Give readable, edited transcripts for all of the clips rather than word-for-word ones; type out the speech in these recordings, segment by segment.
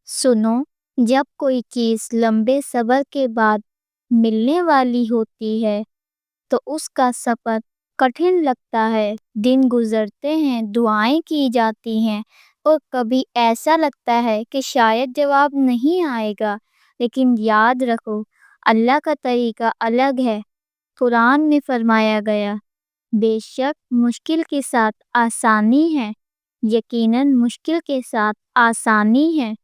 सुनो, जब कोई चीज लंबे सब्र के बाद मिलने वाली होती है तो उसका सफर कठिन लगता है। दिन गुजरते हैं, दुआएं की जाती हैं और कभी ऐसा लगता है कि शायद जवाब नहीं आएगा। लेकिन याद रखो, अल्लाह का तरीका अलग है। कुरान में फरमाया गया, बेशक मुश्किल के साथ आसानी है, यकीनन मुश्किल के साथ आसानी है।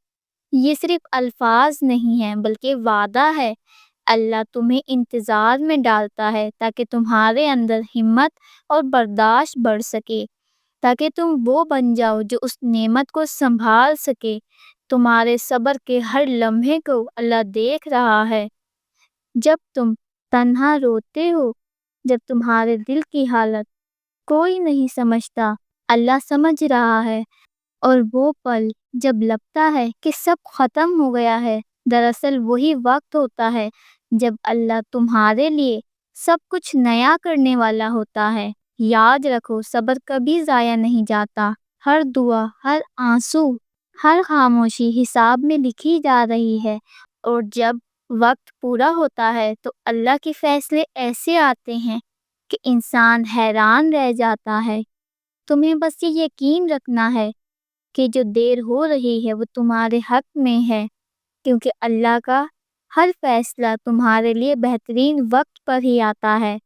ये सिर्फ अल्फाज नहीं हैं बल्कि वादा है। अल्लाह तुम्हें इंतज़ार में डालता है ताकि तुम्हारे अंदर हिम्मत और बर्दाश्त बढ़ सके, ताकि तुम वो बन जाओ जो उस नेमत को संभाल सके। तुम्हारे सब्र के हर लम्हे को अल्लाह देख रहा है। जब तुम तन्हा रोते हो, जब तुम्हारे दिल की हालत कोई नहीं समझता, अल्लाह समझ रहा है। और वो पल जब लगता है कि सब खत्म हो गया है, दरअसल वही वक्त होता है जब अल्लाह तुम्हारे लिए सब कुछ नया करने वाला होता है। याद रखो, सब्र कभी ज़ाया नहीं जाता। हर दुआ, हर आंसू, हर खामोशी हिसाब में लिखी जा रही है। और जब वक्त पूरा होता है तो अल्लाह के फैसले ऐसे आते हैं कि इंसान हैरान रह जाता है। तुम्हें बस ये यकीन रखना है कि जो देर हो रही है वो तुम्हारे हक में है, क्योंकि अल्लाह का हर फैसला तुम्हारे लिए बेहतरीन वक्त पर ही आता है।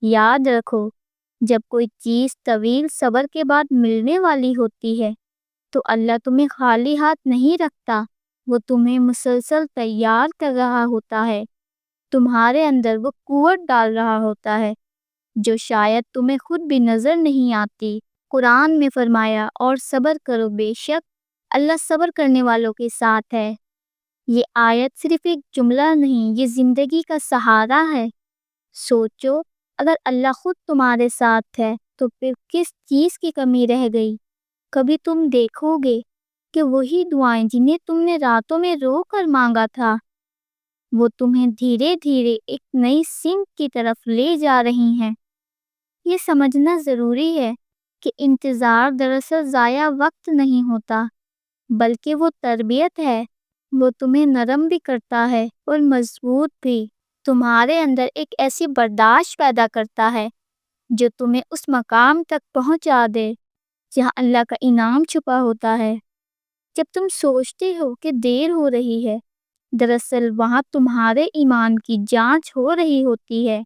याद रखो, जब कोई चीज़ तवील सब्र के बाद मिलने वाली होती है तो अल्लाह तुम्हें खाली हाथ नहीं रखता। वो तुम्हें मुसलसल तैयार कर रहा होता है। तुम्हारे अंदर वो कुव्वत डाल रहा होता है जो शायद तुम्हें खुद भी नजर नहीं आती। कुरान में फरमाया, और सब्र करो, बेशक अल्लाह सब्र करने वालों के साथ है। ये आयत सिर्फ एक जुमला नहीं, ये जिंदगी का सहारा है। सोचो, अगर अल्लाह खुद तुम्हारे साथ है तो फिर किस चीज़ की कमी रह गई। कभी तुम देखोगे कि वही दुआएं जिन्हें तुमने रातों में रो कर मांगा था, वो तुम्हें धीरे धीरे एक नई सिमत की तरफ ले जा रही हैं। ये समझना ज़रूरी है कि इंतज़ार दरअसल ज़ाया वक्त नहीं होता, बल्कि वो तरबियत है। वो तुम्हें नरम भी करता है और मजबूत भी। तुम्हारे अंदर एक ऐसी बर्दाश्त पैदा करता है जो तुम्हें उस मकाम तक पहुंचा दे जहां अल्लाह का इनाम छुपा होता है। जब तुम सोचते हो कि देर हो रही है, दरअसल वहां तुम्हारे ईमान की जांच हो रही होती है।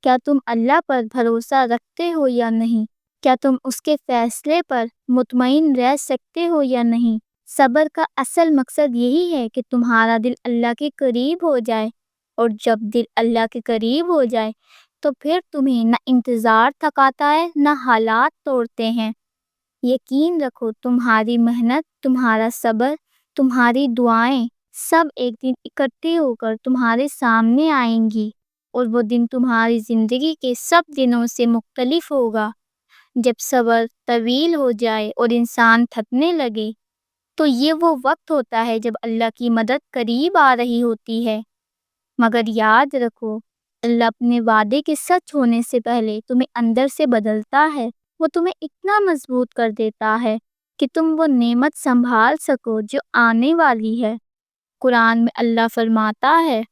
क्या तुम अल्लाह पर भरोसा रखते हो या नहीं? क्या तुम उसके फैसले पर मुतमईन रह सकते हो या नहीं? सब्र का असल मकसद यही है कि तुम्हारा दिल अल्लाह के करीब हो जाए। और जब दिल अल्लाह के करीब हो जाए तो फिर तुम्हें ना इंतज़ार थकाता है, ना हालात तोड़ते हैं। यकीन रखो, तुम्हारी मेहनत, तुम्हारा सब्र, तुम्हारी दुआएं सब एक दिन इकट्ठी होकर तुम्हारे सामने आएंगी। और वो दिन तुम्हारी ज़िंदगी के सब दिनों से मुख्तलिफ होगा। जब सब्र तवील हो जाए और इंसान थकने लगे तो ये वो वक्त होता है जब अल्लाह की मदद करीब आ रही होती है। मगर याद रखो, अल्लाह अपने वादे के सच होने से पहले तुम्हें अंदर से बदलता है। वो तुम्हें इतना मजबूत कर देता है कि तुम वो नेमत संभाल सको जो आने वाली है। कुरान में अल्लाह फरमाता है,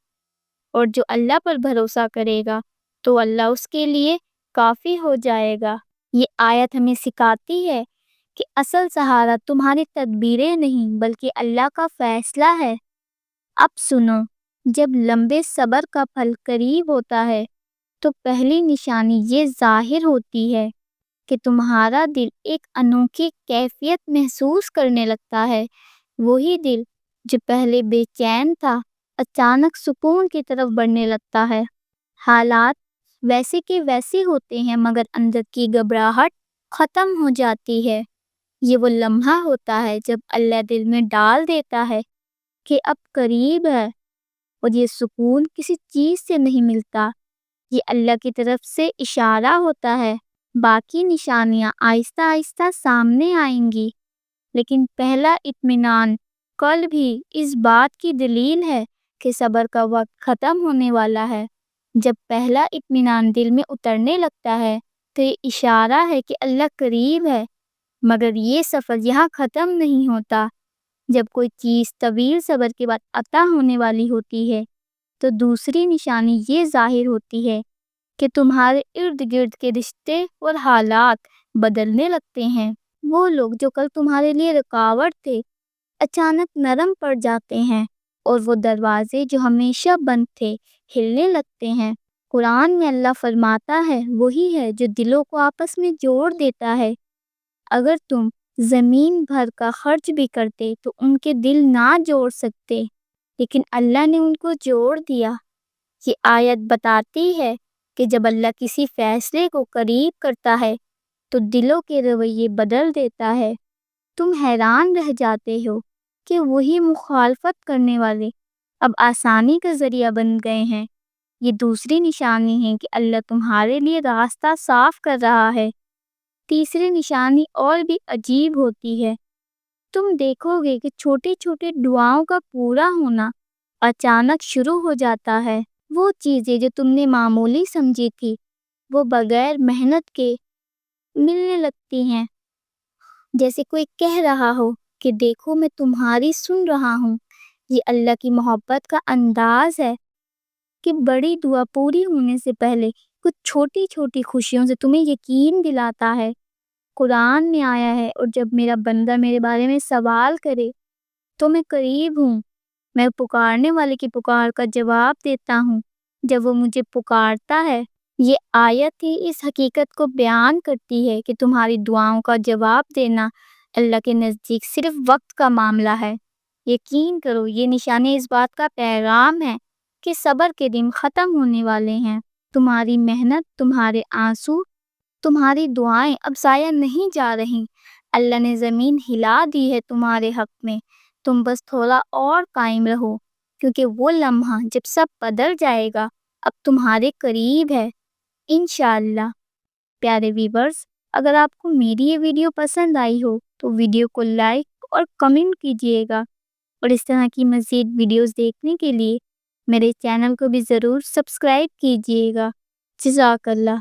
और जो अल्लाह पर भरोसा करेगा तो अल्लाह उसके लिए काफ़ी हो जाएगा। ये आयत हमें सिखाती है कि असल सहारा तुम्हारी तदबीरें नहीं बल्कि अल्लाह का फैसला है। अब सुनो, जब लंबे सब्र का फल करीब होता है तो पहली निशानी ये जाहिर होती है कि तुम्हारा दिल एक अनोखी कैफियत महसूस करने लगता है। वही दिल जो पहले बेचैन था, अचानक सुकून की तरफ बढ़ने लगता है। हालात वैसे के वैसे होते हैं मगर अंदर की घबराहट ख़त्म हो जाती है। ये वो लम्हा होता है जब अल्लाह दिल में डाल देता है कि अब करीब है। और ये सुकून किसी चीज़ से नहीं मिलता, ये अल्लाह की तरफ से इशारा होता है। बाकी निशानियाँ आहिस्ता आहिस्ता सामने आएंगी, लेकिन पहला इत्मीनान कल भी इस बात की दलील है कि सब्र का वक्त ख़त्म होने वाला है। जब पहला इत्मीनान दिल में उतरने लगता है तो ये इशारा है कि अल्लाह करीब है। मगर ये सफ़र यहाँ ख़त्म नहीं होता। جب کوئی چیز طویل صبر کے بعد عطا ہونے والی ہوتی ہے تو دوسری نشانی یہ ظاہر ہوتی ہے کہ تمہارے ارد گرد کے رشتے اور حالات بدلنے لگتے ہیں۔ وہ لوگ جو کل تمہارے لیے رکاوٹ تھے اچانک نرم پڑ جاتے ہیں، اور وہ دروازے جو ہمیشہ بند تھے ہلنے لگتے ہیں۔ قرآن میں اللہ فرماتا ہے وہی ہے جو دلوں کو آپس میں جوڑ دیتا ہے۔ اگر تم زمین بھر کا خرچ بھی کرتے تو ان کے دل نہ جوڑ سکتے، لیکن اللہ نے ان کو جوڑ دیا۔ یہ آیت بتاتی ہے کہ جب اللہ کسی فیصلے کو قریب کرتا ہے تو دلوں کے رویے بدل دیتا ہے۔ تم حیران رہ جاتے ہو کہ وہی مخالفت کرنے والے اب آسانی کا ذریعہ بن گئے ہیں۔ یہ دوسری نشانی ہے کہ اللہ تمہارے لیے راستہ صاف کر رہا ہے۔ تیسری نشانی اور بھی عجیب ہوتی ہے۔ تم دیکھو گے کہ چھوٹی چھوٹی دعاؤں کا پورا ہونا اچانک شروع ہو جاتا ہے۔ وہ چیزیں جو تم نے معمولی سمجھی تھی وہ بغیر محنت کے ملنے لگتی ہیں، جیسے کوئی کہہ رہا ہو کہ دیکھو میں تمہاری سن رہا ہوں۔ یہ اللہ کی محبت کا انداز ہے کہ بڑی دعا پوری ہونے سے پہلے کچھ چھوٹی چھوٹی خوشیوں سے تمہیں یقین دلاتا ہے۔ قرآن میں آیا ہے، اور جب میرا بندہ میرے بارے میں سوال کرے تو میں قریب ہوں، میں پکارنے والے کی پکار کا جواب دیتا ہوں جب وہ مجھے پکارتا ہے۔ یہ آیت ہی اس حقیقت کو بیان کرتی ہے کہ تمہاری دعاؤں کا جواب دینا اللہ کے نزدیک صرف وقت کا معاملہ ہے۔ یقین کرو یہ نشانی اس بات کا پیغام ہے کہ صبر کے دن ختم ہونے والے ہیں۔ تمہاری محنت، تمہارے آنسو، تمہاری دعائیں اب ضائع نہیں جا رہی۔ اللہ نے زمین ہلا دی ہے تمہارے حق میں۔ تم بس تھوڑا اور قائم رہو، کیونکہ وہ لمحہ جب سب بدل جائے گا اب تمہارے قریب ہے انشاءاللہ۔ پیارے ویورز، اگر آپ کو میری یہ ویڈیو پسند آئی ہو تو ویڈیو کو لائک اور کمنٹ کیجیے گا، اور اس طرح کی مزید ویڈیوز دیکھنے کے لیے میرے چینل کو بھی ضرور سبسکرائب کیجیے گا۔ جزاک اللہ۔